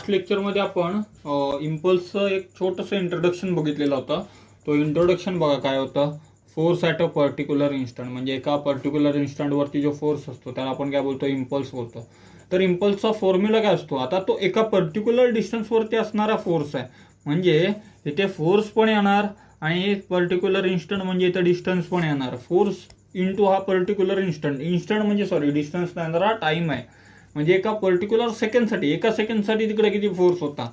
Last लेक्चरमध्ये आपण इम्पल्सचं एक छोटंसं इंट्रोडक्शन बघितलेलं होतं. तो इंट्रोडक्शन बघा काय होतं. Force at a particular instant, म्हणजे एका पर्टिक्युलर इन्स्टंटवरती जो फोर्स असतो त्याला आपण काय बोलतो, इम्पल्स बोलतो. तर इम्पल्सचा फॉर्म्युला काय असतो, आता तो एका पर्टिक्युलर डिस्टन्सवरती असणारा फोर्स आहे. म्हणजे इथे फोर्स पण येणार आणि एक पर्टिक्युलर इन्स्टंट म्हणजे इथे डिस्टन्स पण येणार. फोर्स इंटू हा पर्टिक्युलर इन्स्टंट म्हणजे डिस्टन्स नाही येणार, हा टाईम आहे. म्हणजे एका पर्टिक्युलर सेकंडसाठी, एका सेकंडसाठी तिकडे किती फोर्स होता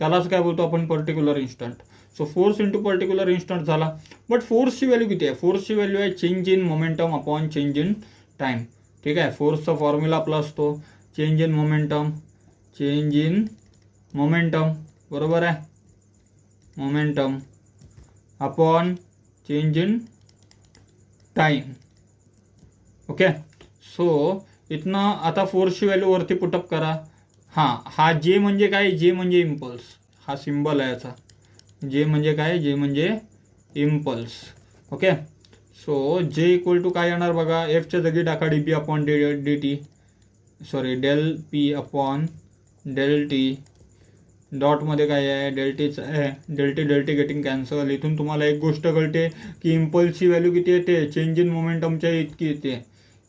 त्यालाच काय बोलतो आपण, particular instant. So force into particular instant झाला. बट फोर्सची व्हॅल्यू किती आहे, फोर्सची व्हॅल्यू आहे change in momentum upon change in time. ठीक आहे, फोर्सचा फॉर्म्युला आपला असतो चेंज इन मोमेंटम, बरोबर आहे, momentum upon change in time. Okay, so इथनं आता फोर्सची व्हॅल्यू वरती पुटअप करा. हा जे म्हणजे काय, जे म्हणजे इम्पल्स, हा सिम्बल आहे याचा. जे म्हणजे काय, जे म्हणजे impulse. Okay, so J equal to काय येणार बघा, एफच्या जागी टाका D P upon D T, del P upon del T. डॉटमध्ये काय आहे, डेल्टीच आहे. Del T getting cancel. इथून तुम्हाला एक गोष्ट कळते की इम्पल्सची व्हॅल्यू किती येते, चेंज इन मोमेंटमच्या इतकी येते.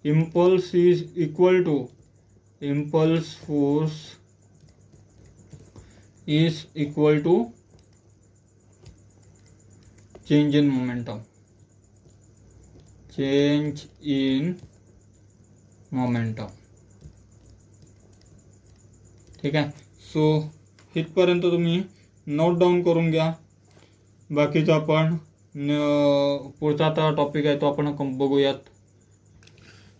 Impulse is equal to, impulse force is equal to change in momentum, ठीक आहे. सो इथपर्यंत तुम्ही नोट डाऊन करून घ्या. बाकीचं आपण पुढचा आता टॉपिक आहे तो आपण बघूयात.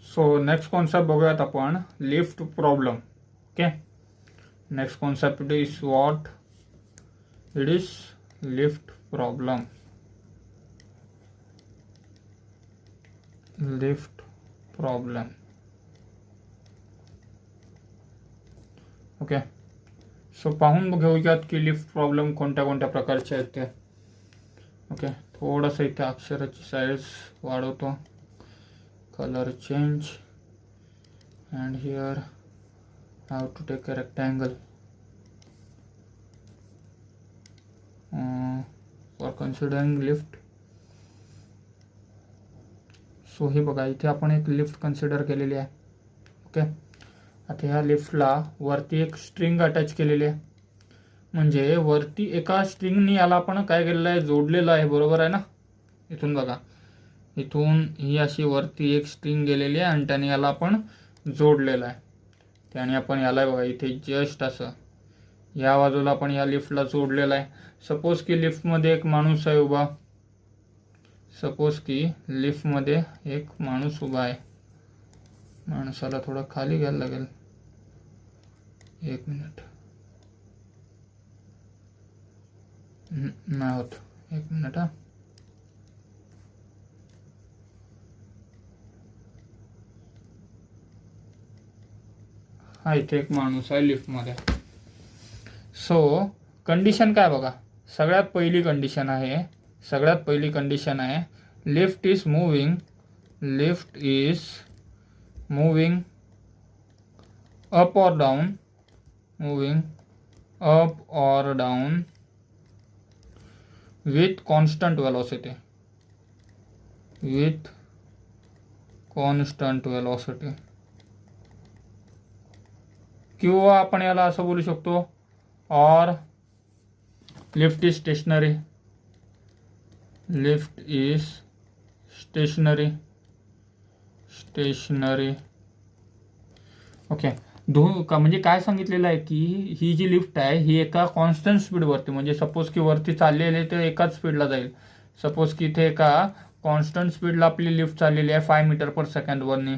सो नेक्स्ट कॉन्सेप्ट बघूयात आपण, lift problem. Okay, next concept is what, it is lift problem. Lift problem. Okay, so पाहून घेऊयात की लिफ्ट प्रॉब्लेम कोणत्या कोणत्या प्रकारचे आहेत ते. ओके, थोडंसं इथे अक्षराची साईज वाढवतो, colour change, and here have to take a rectangle for considering lift. So हे बघा, इथे आपण एक लिफ्ट कन्सिडर केलेली आहे. ओके, आता ह्या लिफ्टला वरती एक स्ट्रिंग अटॅच केलेली आहे. म्हणजे वरती एका स्ट्रिंगनी याला आपण काय केलेलं आहे, जोडलेलं आहे, बरोबर आहे ना. इथून बघा, इथून ही अशी वरती एक स्ट्रिंग गेलेली आहे आणि त्याने याला आपण जोडलेलं आहे. त्याने आपण याला बघा इथे जस्ट असं या बाजूला आपण या लिफ्टला जोडलेलं आहे. सपोज की लिफ्टमध्ये एक माणूस आहे उभा, एक माणूस उभा आहे. माणसाला थोडं खाली घ्यायला लागेल, एक मिनिट, नाही होत, एक मिनिट. हा इथे एक माणूस आहे लिफ्टमध्ये. सो कंडिशन काय बघा, सगळ्यात पहिली कंडिशन आहे लिफ्ट इज मूविंग अप और डाउन with constant velocity, किंवा आपण याला असं बोलू शकतो, और लिफ्ट इज स्टेशनरी. ओके, म्हणजे काय सांगितलेलं आहे की ही जी लिफ्ट आहे ही एका कॉन्स्टंट स्पीडवरती, म्हणजे सपोज की वरती चाललेली आहे तर एकाच स्पीडला जाईल. सपोज की इथे एका कॉन्स्टंट स्पीडला आपली लिफ्ट चाललेली आहे 5 मीटर पर सेकंडवरनी,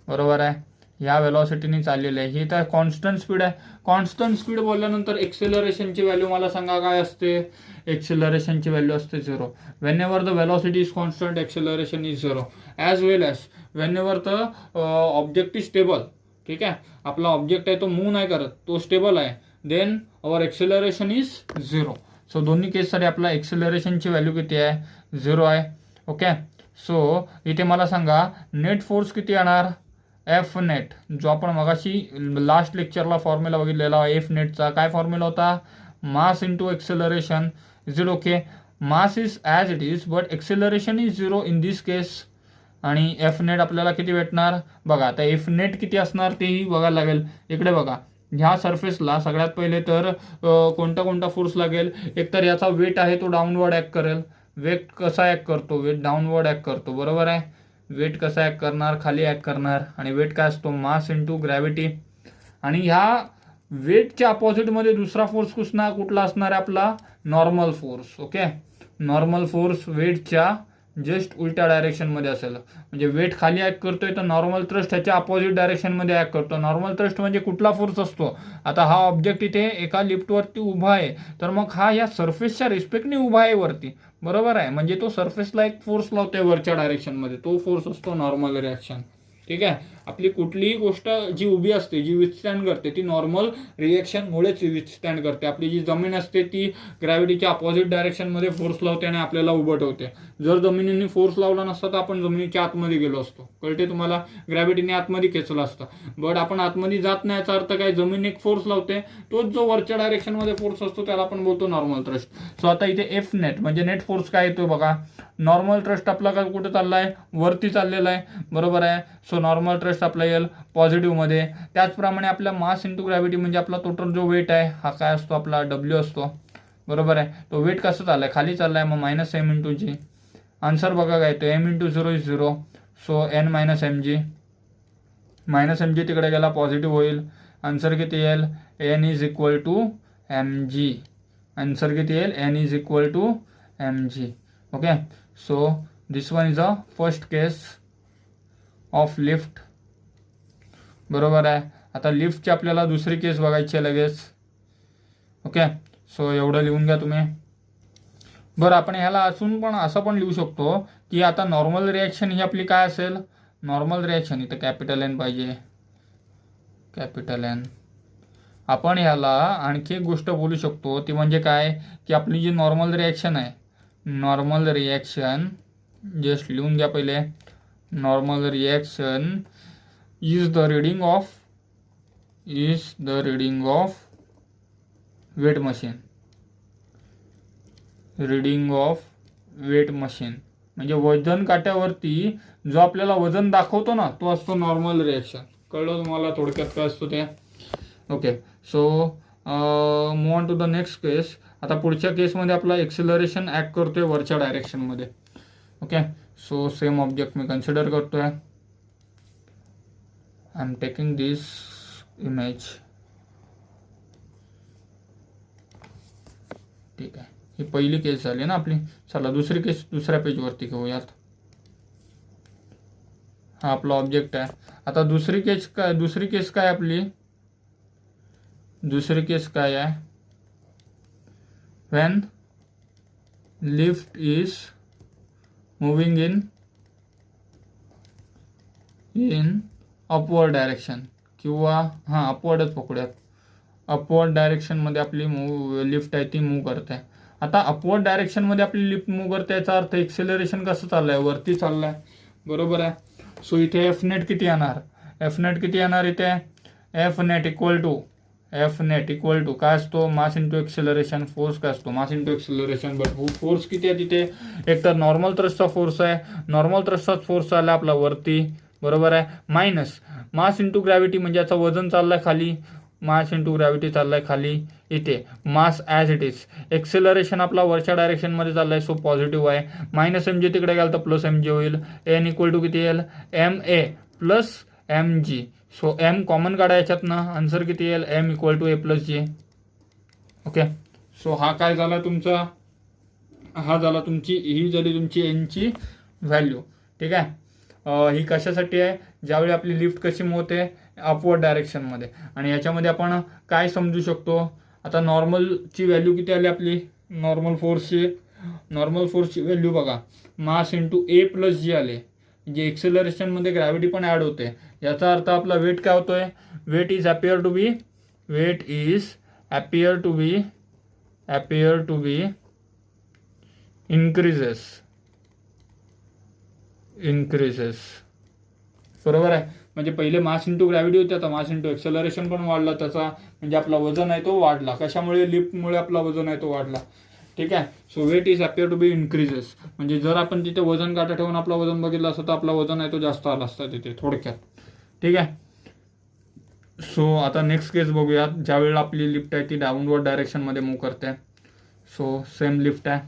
बरोबर आहे. ह्या वेलॉसिटीने चाललेली आहे, ही तर कॉन्स्टंट स्पीड आहे. कॉन्स्टंट स्पीड बोलल्यानंतर एक्सेलरेशनची व्हॅल्यू मला सांगा काय असते, एक्सेलरेशनची व्हॅल्यू असते 0. Wien ever the velocity is constant, acceleration is 0. As well as Wien ever the object is stable. ठीक आहे, आपला ऑब्जेक्ट आहे तो मूव्ह नाही करत, तो स्टेबल आहे, then our acceleration is 0. So दोन्ही केससाठी आपला एक्सेलरेशनची व्हॅल्यू किती आहे, 0 आहे. ओके, सो इथे मला सांगा नेट फोर्स किती येणार, एफ नेट, जो आपण मगाशी लास्ट लेक्चरला फॉर्म्युला बघितलेला एफ नेटचा, काय फॉर्म्युला होता, mass into acceleration. Is it okay? Mass is as it is but acceleration is 0 in this case. आणि एफ नेट आपल्याला किती भेटणार बघा. आता एफ नेट किती असणार तेही बघायला लागेल. इकडे बघा, ह्या सरफेसला सगळ्यात पहिले तर कोणता कोणता फोर्स लागेल. एक तर याचा वेट आहे तो डाऊनवर्ड ॲक्ट करेल. वेट कसा ॲक्ट करतो, वेट डाऊनवर्ड ॲक्ट करतो, बरोबर आहे. वेट कसा ॲक्ट करणार, खाली ॲक्ट करणार. आणि वेट काय असतो, मास इंटू ग्रॅव्हिटी. आणि ह्या वेटच्या अपोजिटमध्ये दुसरा फोर्स कुठला असणार आहे आपला, normal force. Okay, normal force वेटच्या जस्ट उलट्या डायरेक्शनमध्ये असेल. म्हणजे वेट खाली ॲक्ट करतोय तर नॉर्मल थ्रस्ट ह्याच्या अपोजिट डायरेक्शनमध्ये ॲक्ट करतो. नॉर्मल थ्रस्ट म्हणजे कुठला फोर्स असतो, आता हा ऑब्जेक्ट इथे एका लिफ्टवरती उभा आहे तर मग हा या सरफेसच्या रिस्पेक्टने उभा आहे वरती, बरोबर आहे. म्हणजे तो सरफेसला एक फोर्स लावतोय वरच्या डायरेक्शनमध्ये, तो फोर्स असतो नॉर्मल रिॲक्शन. ठीक आहे. आपली कुठलीही गोष्ट जी उभी असते, जी विथस्टँड करते, ती नॉर्मल रिएक्शनमुळेच विथस्टँड करते. आपली जी जमीन असते ती ग्रॅव्हिटीच्या अपोजिट डायरेक्शनमध्ये फोर्स लावते आणि आपल्याला उभं ठेवते. जर जमिनीने फोर्स लावला नसता तर आपण जमिनीच्या आतमध्ये गेलो असतो. कळते तुम्हाला, ग्रॅव्हिटीने आतमध्ये खेचलं असतं. बट आपण आतमध्ये जात नाही, याचा अर्थ काय, जमीन एक फोर्स लावते, तोच जो वरच्या डायरेक्शनमध्ये फोर्स असतो त्याला आपण बोलतो नॉर्मल थ्रस्ट. सो आता इथे एफ नेट म्हणजे नेट फोर्स काय येतो बघा. नॉर्मल थ्रस्ट आपला काय कुठे चालला आहे, वरती चाललेला आहे, बरोबर आहे. सो नॉर्मल थ्रस्ट आपला येईल पॉझिटिव्हमध्ये. त्याचप्रमाणे आपला मास इंटू ग्रॅव्हिटी म्हणजे आपला टोटल जो वेट आहे हा काय असतो आपला, डब्ल्यू असतो, बरोबर आहे. तो वेट कसं चाललाय, खाली चाललाय, मग minus M into G. Answer बघा काय येतो, M into 0 is 0. So N minus M G. Minus M G तिकडे गेला, पॉझिटिव्ह होईल. आन्सर किती येईल, N is equal to M G. Answer किती येईल, N is equal to M G. Okay, so this one is a first case of lift, बरोबर आहे. आता लिफ्टची आपल्याला दुसरी केस बघायची आहे लगेच. ओके, सो एवढं लिहून घ्या तुम्ही. बरं, आपण ह्याला असं पण लिहू शकतो की आता नॉर्मल रिॲक्शन ही आपली काय असेल, नॉर्मल रिॲक्शन इथं कॅपिटल एन पाहिजे, कॅपिटल एन. आपण ह्याला आणखी एक गोष्ट बोलू शकतो, ती म्हणजे काय की आपली जी नॉर्मल रिॲक्शन आहे, नॉर्मल रिॲक्शन जस्ट लिहून घ्या पहिले. Normal reaction is the reading of weight machine. Reading of weight machine म्हणजे वजन काट्यावरती जो आपल्याला वजन दाखवतो ना, तो असतो नॉर्मल रिॲक्शन. कळलं तुम्हाला थोडक्यात काय असतो ते. Okay, so move on to the next case. आता पुढच्या केसमध्ये आपला एक्सेलरेशन ॲक्ट करतोय वरच्या डायरेक्शनमध्ये. ओके, सो सेम ऑब्जेक्ट मी कन्सिडर करतोय. I am taking this image. ठीक आहे, ही पहिली केस झाली ना आपली. चला दुसरी केस दुसऱ्या पेजवरती घेऊयात. हा आपला ऑब्जेक्ट आहे. आता दुसरी केस काय आपली, दुसरी केस काय आहे, when lift is moving in upward direction, किंवा हां अपवर्डच पकडूयात. अपवर्ड डायरेक्शनमध्ये आपली लिफ्ट आहे ती मूव्ह करते. आता अपवर्ड डायरेक्शनमध्ये आपली लिफ्ट मूव्ह करते, याचा अर्थ एक्सेलरेशन कसं चाललंय, वरती चाललंय, बरोबर आहे. सो इथे एफ नेट किती येणार, इथे एफ नेट इक्वल टू काय असतो, मास इंटू एक्सेलरेशन. फोर्स काय असतो, mass into acceleration. But force किती आहे तिथे, एक तर नॉर्मल थ्रस्टचा फोर्स आहे, नॉर्मल थ्रस्टचाच फोर्स आला आपला वरती, बरोबर आहे. मायनस मास इंटू ग्रॅव्हिटी म्हणजे याचं वजन चाललंय खाली, मास इंटू ग्रॅव्हिटी चाललाय खाली. इथे मास ॲज इट इज, एक्सेलरेशन आपला वरच्या डायरेक्शनमध्ये चाललाय, सो पॉझिटिव्ह आहे. मायनस एम जी तिकडे गेला तर प्लस एम जी होईल. एन इक्वल टू किती येईल, M A plus M G. So M common काढा याच्यातनं, आन्सर किती येईल, M equal to A plus G. Okay, so हा काय झाला तुमचा, ही झाली तुमची एनची व्हॅल्यू. ठीक आहे. ही कशासाठी आहे, ज्यावेळी आपली लिफ्ट कशी मूव्ह होते अपवर्ड डायरेक्शनमध्ये. आणि याच्यामध्ये आपण काय समजू शकतो, आता नॉर्मलची व्हॅल्यू किती आली आपली, नॉर्मल फोर्सची व्हॅल्यू बघा, मास इंटू ए प्लस जी आले. जे एक्सेलरेशनमध्ये ग्रॅव्हिटी पण ॲड होते, याचा अर्थ आपला वेट काय होतोय, weight is appear to be increases, बरोबर आहे. म्हणजे पहिले मास इंटू ग्रॅव्हिटी होती, आता मास इंटू एक्सेलरेशन पण वाढला त्याचा, म्हणजे आपला वजन आहे तो वाढला. कशामुळे? लिफ्टमुळे आपला वजन आहे तो वाढला. ठीक आहे. So weight is appear to be increases, म्हणजे जर आपण तिथे वजन काटा ठेवून आपला वजन बघितलं असतं तर आपला वजन आहे तो जास्त आला असता तिथे थोडक्यात. ठीक आहे. सो आता नेक्स्ट केस बघूयात, ज्या वेळेला आपली लिफ्ट आहे ती डाऊनवर्ड डायरेक्शनमध्ये मूव्ह करते. सो सेम लिफ्ट आहे,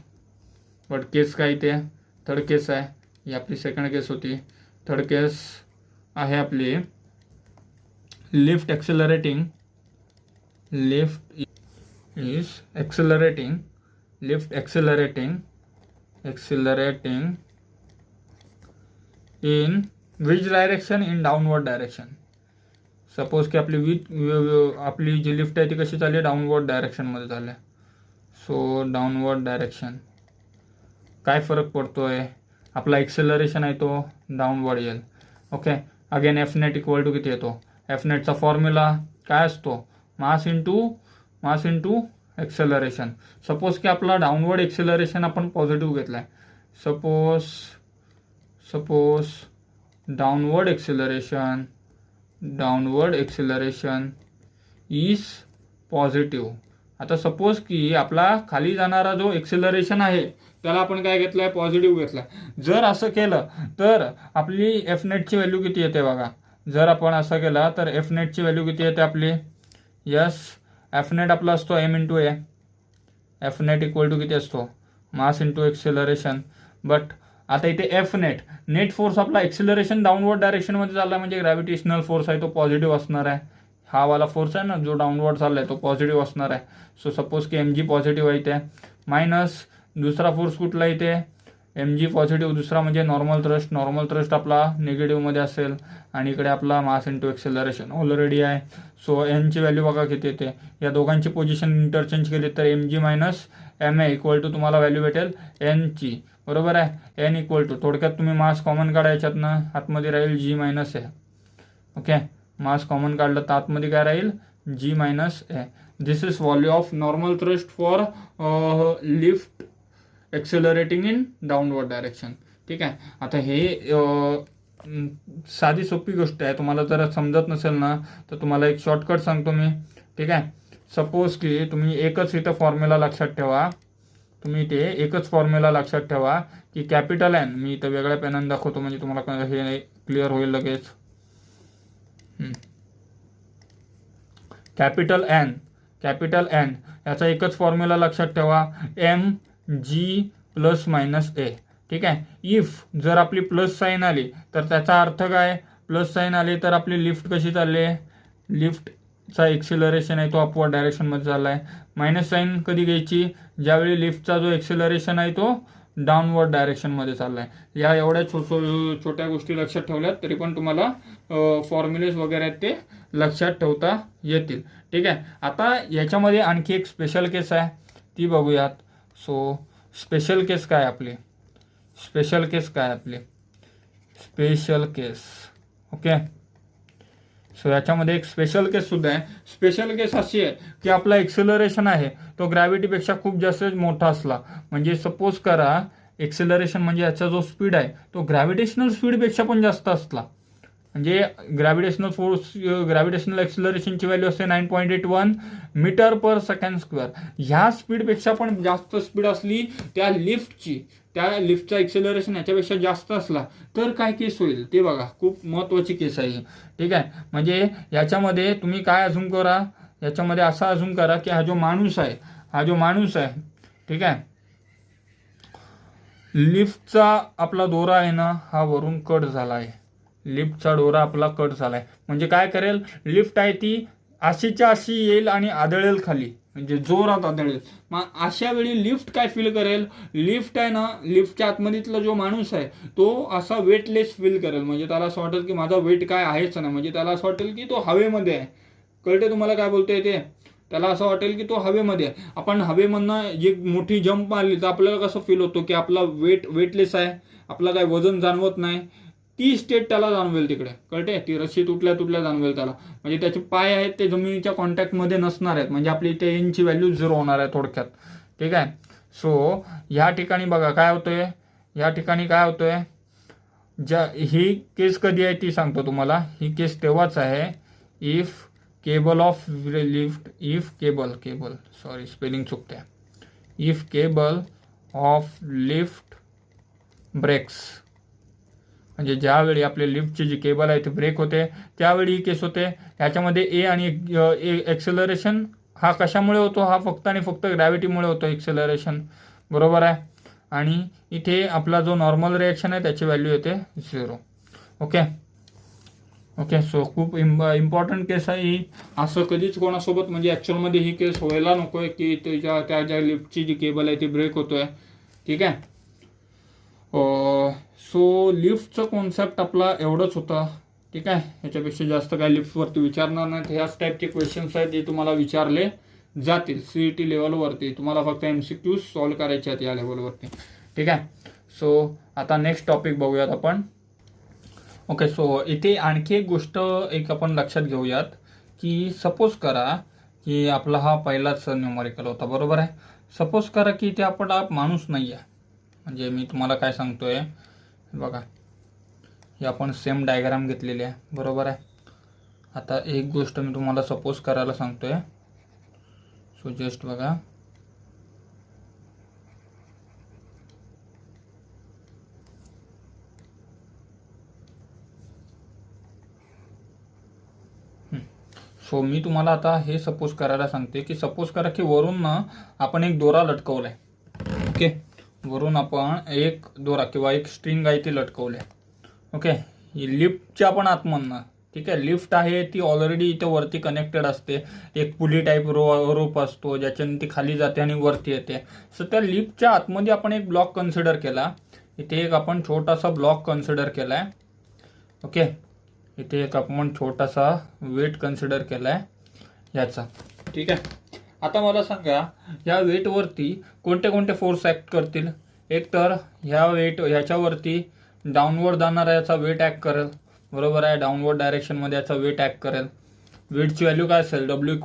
बट केस काय इथे थर्ड केस आहे, ही आपली सेकंड केस होती. थर्ड केस आहे आपली lift accelerating, lift is accelerating, lift accelerating in which direction? In downward direction. Suppose की आपली जी लिफ्ट आहे ती कशी चालली? डाऊनवर्ड डायरेक्शनमध्ये चालली. सो डाऊनवर्ड डायरेक्शन काय फरक पडतोय? आपला एक्सेलरेशन आहे तो डाऊनवर्ड येईल. Okay. Again F net equal to किती येतो? एफ नेटचा फॉर्म्युला काय असतो? Mass into acceleration. सपोज की आपला डाऊनवर्ड एक्सेलरेशन आपण पॉझिटिव्ह घेतलाय. Suppose downward acceleration is positive. आता सपोज की आपला खाली जाणारा जो एक्सेलरेशन आहे त्याला आपण काय घेतलाय? पॉझिटिव्ह घेतलाय. जर असं केलं तर आपली एफ नेटची व्हॅल्यू किती येते बघा. जर आपण असं केला तर एफ नेटची व्हॅल्यू किती येते आपली? यस, एफ नेट आपला असतो M into A. F net equal to किती असतो? Mass into acceleration. बट आता इथे एफ नेट फोर्स आपला एक्सेलरेशन डाऊनवर्ड डायरेक्शनमध्ये चालला, म्हणजे ग्रॅव्हिटेशनल फोर्स आहे तो पॉझिटिव्ह असणार आहे. हा वाला फोर्स आहे ना जो डाऊनवर्ड चाललाय तो पॉझिटिव्ह असणार आहे. सो सपोज की एम जी पॉझिटिव्ह आहे इथे, मायनस दुसरा फोर्स कुठला इथे? एम जी पॉझिटिव्ह, दुसरा म्हणजे नॉर्मल थ्रस्ट आपला निगेटिव्हमध्ये असेल, आणि इकडे आपला मास इंटू एक्सेलरेशन ऑलरेडी आहे. सो एनची व्हॅल्यू बघा किती येते. या दोघांची पोझिशन इंटरचेंज केली तर M G minus M A equal to तुम्हाला व्हॅल्यू भेटेल एनची. बरोबर आहे. एन इक्वल टू, थोडक्यात तुम्ही मास कॉमन काढा याच्यातनं, आतमध्ये राहील g minus a. Okay. Mass common काढलं तर आतमध्ये काय राहील? G minus a. This is value of normal thrust for lift accelerating in downward direction. ठीक आहे. आता हे साधी सोपी गोष्ट आहे. तुम्हाला जर समजत नसेल ना तर तुम्हाला एक शॉर्टकट सांगतो मी. ठीक आहे. सपोज की तुम्ही एकच इथं फॉर्म्युला लक्षात ठेवा, की कॅपिटल एन, मी इथं वेगळ्या पेनाने दाखवतो म्हणजे तुम्हाला हे क्लिअर होईल लगेच. कॅपिटल एन याचा एकच फॉर्म्युला लक्षात ठेवा, एम जी प्लस मायनस ए. ठीक आहे. इफ जर आपली प्लस साईन आली तर त्याचा अर्थ काय? प्लस साईन आली तर आपली लिफ्ट कशी चालली आहे? लिफ्टचा एक्सेलरेशन आहे तो अपवर्ड डायरेक्शनमध्ये चालला आहे. मायनस साईन कधी घ्यायची? ज्यावेळी लिफ्टचा जो एक्सेलरेशन आहे तो डाऊनवर्ड डायरेक्शनमध्ये चालला आहे. या एवढ्या छोट्या गोष्टी लक्षात ठेवल्यात तरी पण तुम्हाला फॉर्म्युलेस वगैरे आहेत ते लक्षात ठेवता येतील. ठीक आहे. आता याच्यामध्ये आणखी एक स्पेशल केस आहे ती बघूयात. सो स्पेशल केस ओके. सो याच्यामध्ये एक स्पेशल केस सुद्धा आहे. स्पेशल केस अशी आहे की आपला एक्सेलरेशन आहे तो ग्रॅव्हिटीपेक्षा खूप जास्त मोठा असला, म्हणजे सपोज करा एक्सेलरेशन म्हणजे याचा जो स्पीड आहे तो ग्रॅव्हिटेशनल स्पीडपेक्षा पण जास्त असला, म्हणजे ग्रॅव्हिटेशनल एक्सेलरेशनची व्हॅल्यू असते 9.81 मीटर पर सेकंड स्क्वेअर. ह्या स्पीडपेक्षा पण जास्त स्पीड असली त्या लिफ्टचा एक्सेलरेशन याच्यापेक्षा जास्त असला तर काय केस होईल ते बघा. खूप महत्त्वाची केस आहे. ठीक आहे. म्हणजे याच्यामध्ये तुम्ही काय अझूम करा, याच्यामध्ये असा अझूम करा की हा जो माणूस आहे ठीक आहे, लिफ्टचा आपला दोरा आहे ना हा वरून कट झाला आहे. लिफ्टचा दोरा आपला कट झालाय म्हणजे काय करेल? लिफ्ट आहे ती अशीच्या अशी येईल आणि आदळेल खाली, म्हणजे जोरात आदळेल. मग अशा वेळी लिफ्ट काय फील करेल? लिफ्ट आहे ना, लिफ्टच्या आतमधीतला जो माणूस आहे तो असा वेटलेस फील करेल, म्हणजे त्याला असं वाटेल की माझा वेट काय आहेच ना, म्हणजे त्याला असं वाटेल की तो हवेमध्ये आहे. कळते तुम्हाला काय बोलतोय ते? त्याला असं वाटेल की तो हवेमध्ये आहे. आपण हवेमधनं जी मोठी जंप मारली तर आपल्याला कसं फील होतो की आपला वेटलेस आहे, आपला काय वजन जाणवत नाही. ती स्टेट त्याला जाणवेल तिकडे. कळते? ती रशी तुटल्या जाणवेल त्याला, म्हणजे त्याचे पाय आहेत ते जमिनीच्या कॉन्टॅक्टमध्ये नसणार आहेत, म्हणजे आपली इथे एनची व्हॅल्यू 0 होणार आहे थोडक्यात. ठीक आहे. सो ह्या ठिकाणी बघा काय होतोय, ही केस कधी आहे ती सांगतो तुम्हाला. ही केस तेव्हाच आहे if cable of lift, if cable sorry spelling चुकते, if cable of lift breaks, म्हणजे ज्यावेळी आपले लिफ्टची जी केबल आहे ती ब्रेक होते त्यावेळी ही केस होते. ह्याच्यामध्ये ए आणि एक्सेलरेशन हा कशामुळे होतो, हा फक्त आणि फक्त ग्रॅव्हिटीमुळे होतो एक्सेलरेशन, बरोबर आहे. आणि इथे आपला जो नॉर्मल रिॲक्शन आहे त्याची व्हॅल्यू येते 0. ओके. सो खूप इम्पॉर्टंट केस आहे ही. असं कधीच कोणासोबत म्हणजे ॲक्च्युअलमध्ये ही केस व्हायला नको आहे की त्या ज्या लिफ्टची जी केबल आहे ती ब्रेक होतोय. ठीक आहे. सो लिफ्टचं कॉन्सेप्ट आपला एवढंच होता. ठीक आहे. ह्याच्यापेक्षा जास्त काय लिफ्टवरती विचारणार नाहीत. ह्याच टाईपचे क्वेश्चन्स आहेत जे तुम्हाला विचारले जातील CET लेवलवरती. तुम्हाला फक्त MCQ सॉल्व्ह करायचे आहेत या लेवलवरती. ठीक आहे. सो आता नेक्स्ट टॉपिक बघूयात आपण. ओके. सो इथे आणखी एक गोष्ट आपण लक्षात घेऊयात की सपोज करा की आपला हा पहिलाच न्यूमरिकल होता, बरोबर आहे. सपोज करा की इथे आपण माणूस नाही आहे. म्हणजे मी तुम्हाला काय सांगतोय बघा, हे आपण सेम डायग्राम घेतलेली आहे, बरोबर आहे. आता एक गोष्ट मी तुम्हाला सपोज करायला सांगतोय. सो जस्ट बघा, सो मी तुम्हाला आता हे सपोज करायला सांगते की सपोज करा की वरून ना आपण एक दोरा लटकवलाय. ओके. वरून आपण एक दोरा किंवा एक स्ट्रिंग आहे ती लटकवली. ओके. लिफ्टच्या पण आतमधनं, ठीक आहे, लिफ्ट आहे ती ऑलरेडी इथे वरती कनेक्टेड असते. एक पुली टाईप रोप असतो ज्याच्याने ती खाली जाते आणि वरती येते. सो त्या लिफ्टच्या आतमध्ये आपण एक ब्लॉक कन्सिडर केला. इथे एक आपण छोटासा ब्लॉक कन्सिडर केलाय. ओके. इथे एक आपण छोटासा वेट कन्सिडर केलाय याचा. ठीक आहे. आता मला सांगा या वेटवरती कोणते कोणते फोर्स ॲक्ट करतील. एक तर ह्याच्यावरती डाऊनवर्ड जाणारा याचा वेट ॲक्ट करेल, बरोबर आहे. डाऊनवर्ड डायरेक्शनमध्ये याचा वेट ॲक्ट करेल. वेटची व्हॅल्यू काय असेल, W =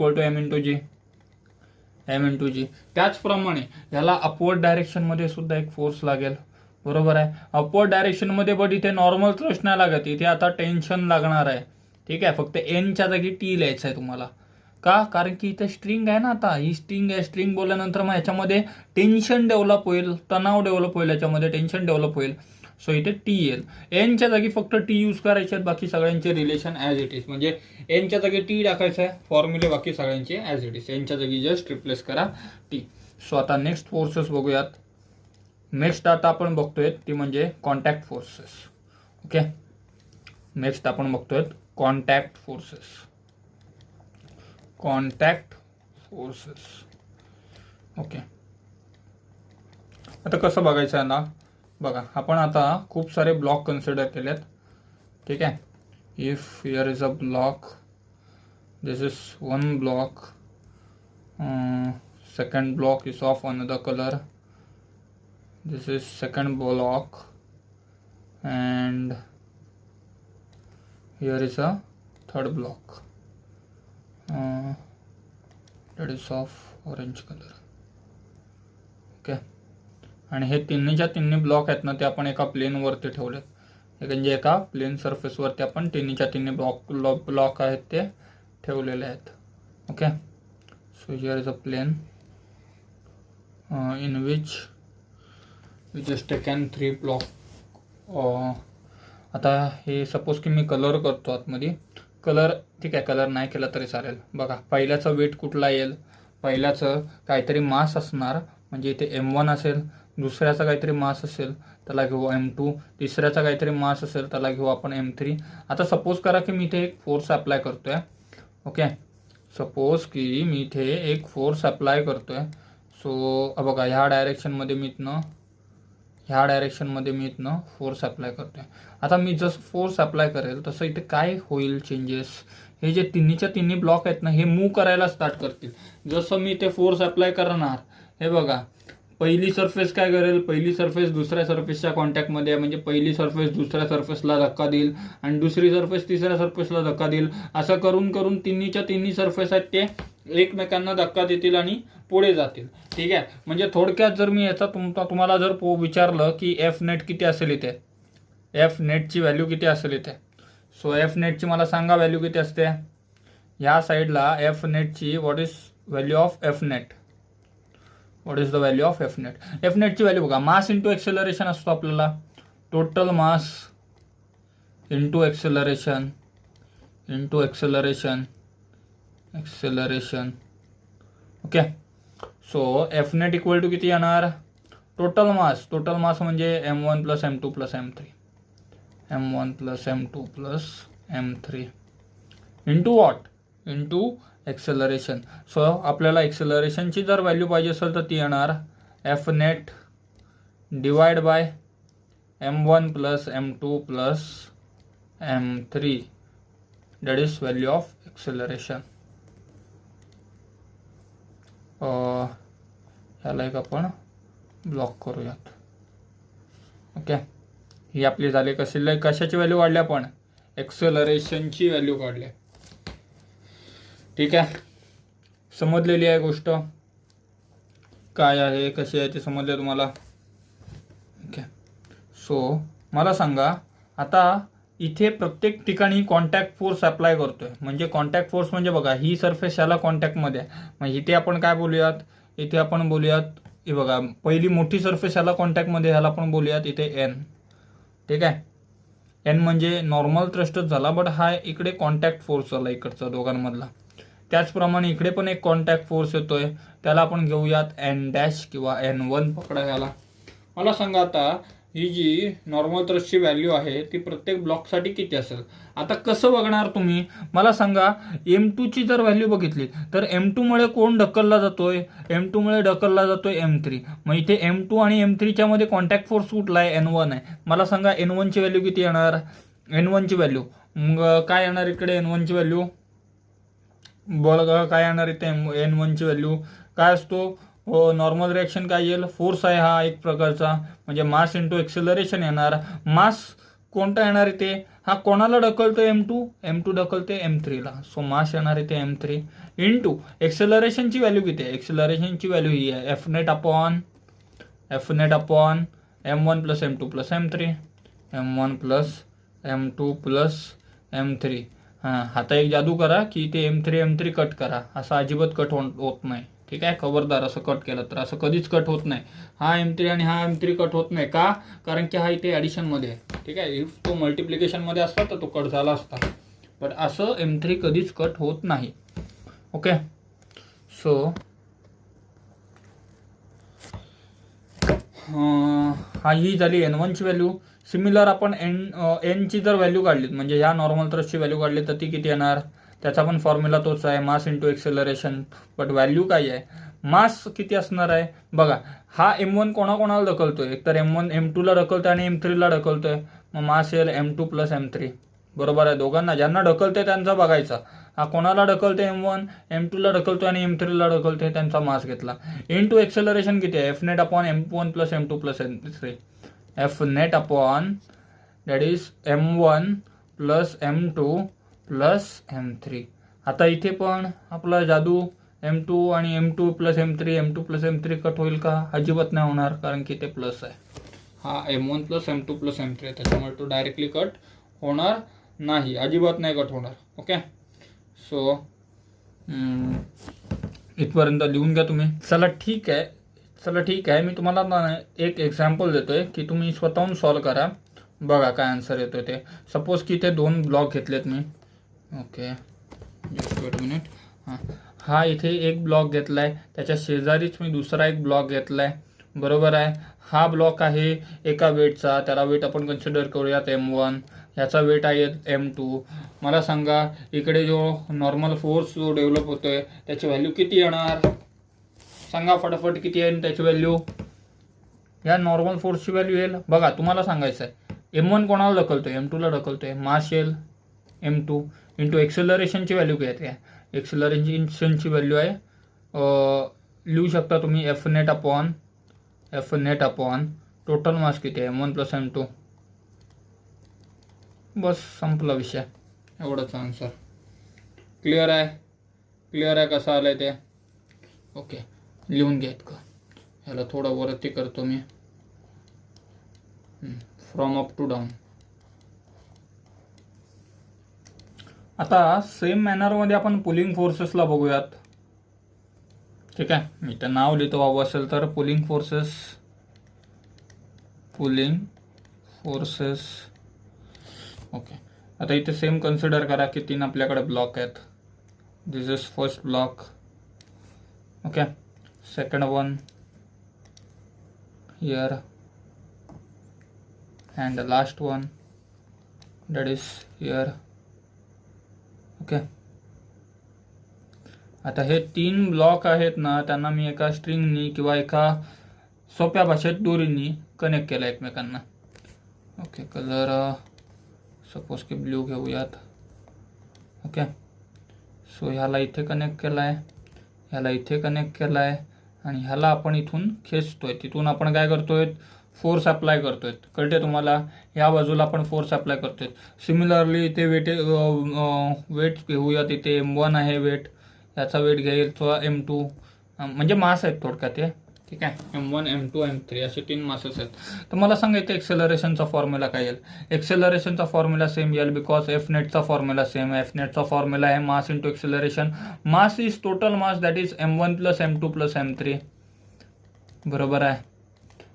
m × g. त्याचप्रमाणे याला अपवर्ड डायरेक्शनमध्ये सुद्धा एक फोर्स लागेल, बरोबर आहे. अपवर्ड डायरेक्शनमध्ये बट इथे नॉर्मल थ्रस्ट नाही लागत, इथे आता टेन्शन लागणार आहे. ठीक आहे. फक्त एनच्या जागी टी लिहायचं आहे तुम्हाला. का, कारण की इथे स्ट्रिंग आहे ना. आता ही स्ट्रिंग आहे. स्ट्रिंग बोलल्यानंतर मग ह्याच्यामध्ये टेन्शन डेव्हलप होईल, तणाव डेव्हलप होईल, याच्यामध्ये टेन्शन डेव्हलप होईल. सो इथे टी येईल. एनच्या जागी फक्त टी यूज करायचे आहेत, बाकी सगळ्यांचे रिलेशन ॲज इट इज. म्हणजे एनच्या जागी टी टाकायचं आहे फॉर्म्युले, बाकी सगळ्यांचे ॲज इट इज. एनच्या जागी जस्ट रिप्लेस करा टी. सो आता नेक्स्ट फोर्सेस बघूयात. नेक्स्ट आता आपण बघतोय ती म्हणजे कॉन्टॅक्ट फोर्सेस. ओके. नेक्स्ट आपण बघतोय कॉन्टॅक्ट फोर्सेस. ओके. आता कसं बघायचं आहे ना, बघा आपण आता खूप सारे ब्लॉक कन्सिडर केलेत. ठीक आहे. If here is a block, this is one block, second block is of another colour, this is second block, and here is a third block that is of orange color. Okay. आणि हे तिन्हीच्या तिन्ही block आहेत ना ते आपण एका प्लेनवरती ठेवलेत. म्हणजे एका प्लेन सरफेसवरती आपण तिन्हीच्या तिन्ही ब्लॉक आहेत ते ठेवलेले आहेत. Okay. So here is a plane in which we just taken 3 block. आता हे सपोज की मी कलर करतो आतमध्ये. कलर ठीक आहे, कलर नाही केला तरी चालेल. बघा पहिल्याचा वेट कुठला येईल, पहिल्याचं काहीतरी मास असणार, म्हणजे इथे M1 असेल. दुसऱ्याचा काहीतरी मास असेल त्याला घेऊ M2. तिसऱ्याचा काहीतरी मास असेल त्याला घेऊ आपण M3. आता सपोज करा की मी इथे एक फोर्स अप्लाय करतोय. ओके. सपोज की मी इथे एक फोर्स अप्लाय करतोय. सो बघा ह्या डायरेक्शनमध्ये मी इथनं फोर्स अप्लाय करतोय. आता मी जसं फोर्स अप्लाय करेल तसं इथे काय होईल चेंजेस, हे जे तिन्हीच्या तिन्ही ब्लॉक आहेत ना हे मूव्ह करायला स्टार्ट करतील. जसं मी इथे फोर्स अप्लाय करणार, हे बघा पहिली सरफेस काय करेल, पहिली सरफेस दुसऱ्या सरफेसच्या कॉन्टॅक्टमध्ये आहे, म्हणजे पहिली सरफेस दुसऱ्या सरफेसला धक्का देईल आणि दुसरी सरफेस तिसऱ्या सरफेसला धक्का देईल. असं करून करून तिन्हीच्या तिन्ही सरफेस आहेत ते एकमेकांना धक्का देतील आणि पुढे जातील. ठीक आहे. म्हणजे थोडक्यात जर मी याचा तुम्हाला जर विचारलं की F नेट किती असेल इथे, एफ नेटची व्हॅल्यू किती असेल इथे. सो एफ नेटची मला सांगा व्हॅल्यू किती असते. ह्या साईडला एफ नेटची what is value of F net. What is the value of F net. F नेटची व्हॅल्यू बघा, मास इंटू एक्सेलरेशन असतो आपल्याला. Total mass into acceleration into acceleration acceleration. Okay. So F net equal to किती येणार. Total mass म्हणजे m1 plus m2 plus m3 m1 plus m2 plus m3 into what into acceleration. So आपल्याला एक्सेलरेशनची जर value पाहिजे असेल तर ती येणार F net divide by m1 plus m2 plus m3 that is value of acceleration. ह्याला एक आपण ब्लॉक करूयात. ओके. ही आपली झाली कशाची व्हॅल्यू काढली आपण. एक्सेलरेशनची व्हॅल्यू काढली. ठीक आहे. समजलेली आहे गोष्ट काय आहे कशी आहे ते समजले तुम्हाला. ओके. सो मला सांगा आता इथे प्रत्येक ठिकाणी कॉन्टॅक्ट फोर्स अप्लाय करतोय. म्हणजे कॉन्टॅक्ट फोर्स म्हणजे बघा ही सरफेस याला कॉन्टॅक्टमध्ये आहे. मग इथे आपण काय बोलूयात. इथे आपण बोलूयात हे बघा पहिली मोठी सरफेस याला कॉन्टॅक्टमध्ये ह्याला आपण बोलूयात इथे एन. ठीक आहे. एन म्हणजे नॉर्मल थ्रस्टच झाला बट हा इकडे कॉन्टॅक्ट फोर्स झाला इकडचा दोघांमधला. त्याचप्रमाणे इकडे पण एक कॉन्टॅक्ट फोर्स येतोय त्याला आपण घेऊयात एन डॅश किंवा N1 पकडा याला. मला सांगा आता ही जी नॉर्मल थ्रस्टची व्हॅल्यू आहे ती प्रत्येक ब्लॉकसाठी किती असेल. आता कसं बघणार तुम्ही मला सांगा. M2 ची जर व्हॅल्यू बघितली तर M2 मुळे कोण ढकलला जातोय. M2 मुळे ढकलला जातोय M3. मग इथे M2 आणि M3च्या मध्ये कॉन्टॅक्ट फोर्स कुठला आहे N1 आहे. मला सांगा N1 ची व्हॅल्यू किती येणार. N1 ची व्हॅल्यू मग काय येणार इकडे N1 ची व्हॅल्यू बघा काय येणार इथे N1 ची व्हॅल्यू काय असतो. हो नॉर्मल रिॲक्शन काय येईल फोर्स आहे हा एक प्रकारचा म्हणजे मास इंटू एक्सेलरेशन येणार. मास कोणता येणार इथे हा कोणाला ढकलतोय M2 ढकलते M3ला. सो मास येणार इथे M3 इंटू एक्सेलरेशनची व्हॅल्यू किती आहे. एक्सेलरेशनची व्हॅल्यू ही आहे F net upon M1 plus M2 plus M3 M1 plus M2 plus M3. हां आता एक जादू करा की इथे M3 कट करा. असं अजिबात कट होत नाही. ठीक आहे. खबरदार असं कट केलं तर असं कधीच कट होत नाही. हा M3 आणि हा M3 कट होत नाही का कारण की हा इथे ॲडिशनमध्ये आहे. ठीक आहे. इफ तो मल्टिप्लिकेशनमध्ये असता तर तो कट झाला असता बट असं M3 कधीच कट होत नाही. ओके. सो हा ही झाली N1 ची व्हॅल्यू. सिमिलर आपण N ची जर व्हॅल्यू काढली म्हणजे ह्या नॉर्मल थ्रस्टची व्हॅल्यू काढली तर ती किती येणार. त्याचा पण फॉर्म्युला तोच आहे मास इंटू एक्सेलरेशन बट व्हॅल्यू काय आहे मास किती असणार आहे. बघा हा M1 कोणाला ढकलतोय एकतर M1 M2 ला ढकलतोय आणि M3 ला ढकलतोय. मग मास येईल M2 प्लस M3. बरोबर आहे. दोघांना ज्यांना ढकलतोय त्यांचा बघायचा. हा कोणाला ढकलतोय M1 M2 ला ढकलतोय आणि M3 ला ढकलतोय त्यांचा मास घेतला. इंटू एक्सेलरेशन किती आहे F net upon M1 plus M2 plus M3. F net upon that is M1 plus M2 plus M3. आता इथे पण आपला जादू M2 आणि M2 प्लस M3 कट होईल का. अजिबात नाही होणार कारण की ते प्लस आहे. हा M1 plus M2 plus M3 त्याच्यामुळे तो डायरेक्टली कट होणार नाही. अजिबात नाही कट होणार. ओके. सो इथपर्यंत लिहून घ्या तुम्ही. चला ठीक आहे. मी तुम्हाला एक एक्झाम्पल देतोय की तुम्ही स्वतःहून सॉल्व करा. बघा काय आन्सर येतोय ते. सपोज की इथे 2 ब्लॉक घेतलेत मी. Okay just wait minute. हा इथे एक ब्लॉक घेतलाय त्याच्या शेजारीच मी दुसरा एक ब्लॉक घेतलाय. बरोबर आहे. हा ब्लॉक आहे एका वेटचा त्याला वेट आपण कन्सिडर करूयात M1. ह्याचा वेट आहे M2. मला सांगा इकडे जो नॉर्मल फोर्स जो डेव्हलप होतोय त्याची व्हॅल्यू किती येणार. सांगा फटाफट किती येईल त्याची व्हॅल्यू. या नॉर्मल फोर्सची व्हॅल्यू येईल बघा तुम्हाला सांगायचं आहे. M1 कोणाला ढकलतोय M2 ला ढकलतोय मास येईल M2 इंटू एक्सेलरेशनची व्हॅल्यू काय आहे. एक्सेलरेशनची व्हॅल्यू आहे लिहू शकता तुम्ही F net upon total mass किती आहे M1 प्लस M2. बस संपला विषय. एवढंच आन्सर. क्लिअर आहे कसं आलं आहे ते. ओके लिहून घ्या इतकं. ह्याला थोडं वरती करतो me from up to down. आता सेम मॅनरमध्ये आपण पुलिंग फोर्सेसला बघूयात. ठीक आहे, मी तर नाव लिहितो हवं असेल तर पुलिंग फोर्सेस. ओके, आता इथे सेम कन्सिडर करा की 3 आपल्याकडे ब्लॉक आहेत. This is first block. Okay, second one here and the last one that is here. Okay, आता हे 3 ब्लॉक आहेत ना, त्यांना मी एका स्ट्रिंगनी किंवा एका सोप्या भाषेत दोरीनी कनेक्ट केलं एकमेकांना. ओके, कलर सपोज की ब्ल्यू घेऊयात. ओके, सो ह्याला इथे कनेक्ट केला आहे, ह्याला इथे कनेक्ट केला आहे आणि ह्याला आपण इथून खेचतोय. तिथून आपण काय करतोय, फोर्स अप्लाय करतोय. कळते तुम्हाला, या बाजूला आपण फोर्स अप्लाय करतोय. सिमिलरली इथे वेट घेऊयात. इथे M1 आहे वेट, याचा वेट घेईल तो M2, म्हणजे मास आहेत थोडक्यात हे. ठीक आहे, M1 M2 M3 असे 3 मासेस आहेत. तर मला सांगा इथे एक्सेलरेशनचा फॉर्म्युला काय येईल. एक्सेलरेशनचा फॉर्म्युला सेम येईल बिकॉज एफ नेटचा फॉर्म्युला सेम आहे. एफ नेटचा फॉर्म्युला आहे मास into acceleration. Mass is total mass that is M1 plus M2 plus M3. बरोबर आहे,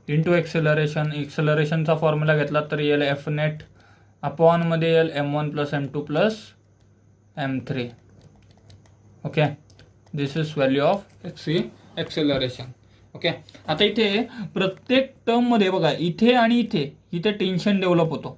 इंटू एक्सेलरेशन. एक्सेलरेशनचा फॉर्म्युला घेतला तर येईल एफ नेट अपॉन मध्ये येईल M1 plus M2 plus M3. Okay, this is value of acceleration. Okay, आता इथे प्रत्येक टर्ममध्ये बघा, इथे आणि इथे टेन्शन डेव्हलप होतो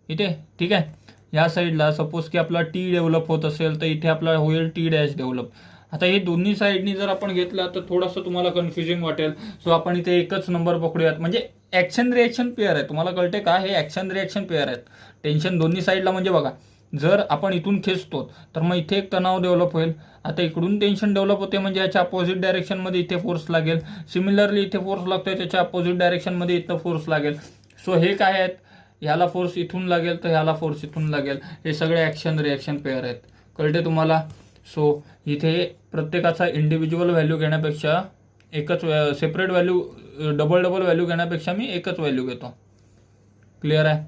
इथे. ठीक आहे, या साईडला सपोज की आपला टी डेव्हलप होत असेल तर इथे आपला होईल टी डॅश डेव्हलप. आता हे दोन्ही साईडनी जर आपण घेतला तर थोडंसं तुम्हाला कन्फ्युजिंग वाटेल. सो आपण इथे एकच नंबर पकडूयात. म्हणजे ॲक्शन रिॲक्शन पेअर आहे. तुम्हाला कळते का, हे ॲक्शन रिॲक्शन पेअर आहेत. टेन्शन दोन्ही साईडला, म्हणजे बघा जर आपण इथून खेचतो तर मग इथे एक तणाव डेव्हलप होईल. आता इकडून टेन्शन डेव्हलप होते म्हणजे याच्या अपोजिट डायरेक्शनमध्ये इथे फोर्स लागेल. सिमिलरली इथे फोर्स लागतोय, त्याच्या अपोजिट डायरेक्शनमध्ये इथं फोर्स लागेल. सो हे काय आहेत, ह्याला फोर्स इथून लागेल तर ह्याला फोर्स इथून लागेल. हे सगळे ॲक्शन रिॲक्शन पेअर आहेत. कळते तुम्हाला. सो इथे प्रत्येकाचा इंडिव्हिज्युअल व्हॅल्यू घेण्यापेक्षा एकच सेपरेट व्हॅल्यू, डबल व्हॅल्यू घेण्यापेक्षा मी एकच व्हॅल्यू घेतो. क्लिअर आहे.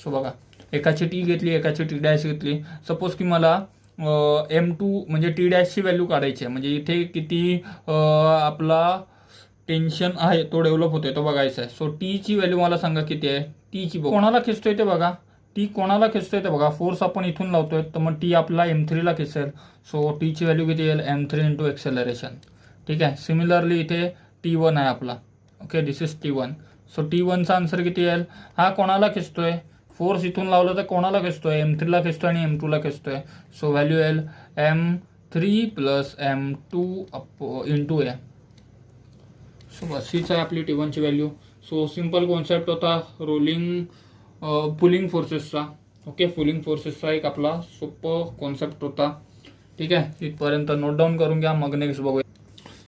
सो बघा, एकाची टी घेतली, एकाची टी डॅश घेतली. सपोज की मला M2 म्हणजे टी डॅशची व्हॅल्यू काढायची आहे. म्हणजे इथे किती आपला टेन्शन आहे तो डेव्हलप होतोय तो बघायचा आहे. सो टीची व्हॅल्यू मला सांगा किती आहे. टीची कोणाला खेचतोय ते बघा, टी कोणाला खेचतोय ते बघा. फोर्स आपण इथून लावतोय तर मग टी आपला M3ला खेचेल. सो टीची व्हॅल्यू किती येईल, M3 इंटू एक्सेलरेशन. ठीक आहे, सिमिलरली इथे T1 आहे आपला. Okay, this is T1. So T1चा आन्सर किती येईल. हा कोणाला खेचतोय, फोर्स इथून लावलं तर कोणाला खेचतोय, M3ला खेचतोय आणि M2ला खेचतोय. सो व्हॅल्यू येईल M3 प्लस M2 इंटू ए. सो बस हीच आहे आपली T1ची व्हॅल्यू. सो सिम्पल कॉन्सेप्ट होता पुलिंग फोर्सेसचा. ओके, पुलिंग फोर्सेसचा एक आपला सोपं कॉन्सेप्ट होता. ठीक आहे, इथपर्यंत नोट डाऊन करून घ्या, मग नेक्स्ट बघूया.